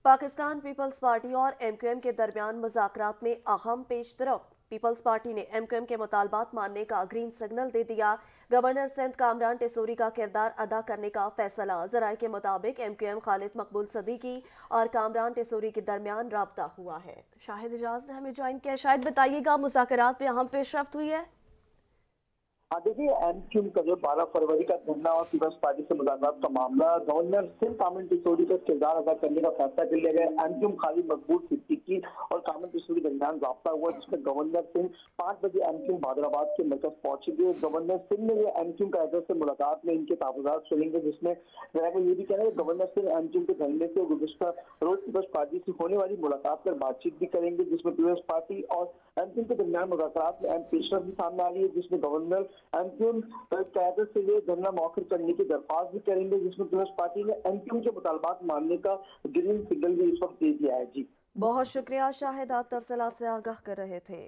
Pakistan peoples party और MQM के दरमियान मुज़ाकरात में अहम पेशरफ्त। पीपल्स पार्टी ने एमक्यूएम के मुतालबात मानने का ग्रीन सिग्नल दे दिया। गवर्नर सिंध कामरान टेसूरी का किरदार अदा करने का फैसला। ज़राए के मुताबिक एमक्यूएम खालिद मकबूल सदीकी और कामरान टेसूरी के दरमियान राब्ता हुआ है। शाहिद इजाज़ ने हमें ज्वाइन किया। शाहिद, बताइएगा, मुज़ाकरात में अहम पेशरफ्त हुई है? हाँ देखिए, एमक्यूएम का जो 12 फरवरी का धरना और पीपल्स पार्टी से मुलाकात का मामला, गवर्नर सिंध कामरान टेसूरी का किरदार अदा करने का फैसला कर लिया गया। एमक्यूएम खालिद मकबूल सिद्दीकी और कामरान टेसूरी के दरमियान राब्ता हुआ, जिसमें गवर्नर सिंह 5 बजे एमक्यूएम बहादुराबाद के मरकज पहुंचेंगे। गवर्नर सिंह ने ये एमक्यूएम का एड्रेस से मुलाकात में इनके तहफ़्फ़ुज़ात सुनेंगे, जिसमें ये भी कहना है कि गवर्नर सिंह एमक्यूएम के धरने से गुज़िश्ता रोज पीपल्स पार्टी से होने वाली मुलाकात पर बातचीत भी करेंगे, जिसमें पीपल्स पार्टी और एमक्यूएम के दरमियान मुज़ाकरात में अहम पेशरफ्त भी सामने आ रही है, जिसमें गवर्नर एमक्यूएम क़यादत से ये धरना मौखर करने की दरख्वास्त भी करेंगे, जिसमें पीपल्स पार्टी ने एमक्यूएम के मुतालबात मानने का ग्रीन सिग्नल भी इस वक्त दे दिया है। जी, बहुत शुक्रिया शाहिद, आप तफसीलात से आगाह कर रहे थे।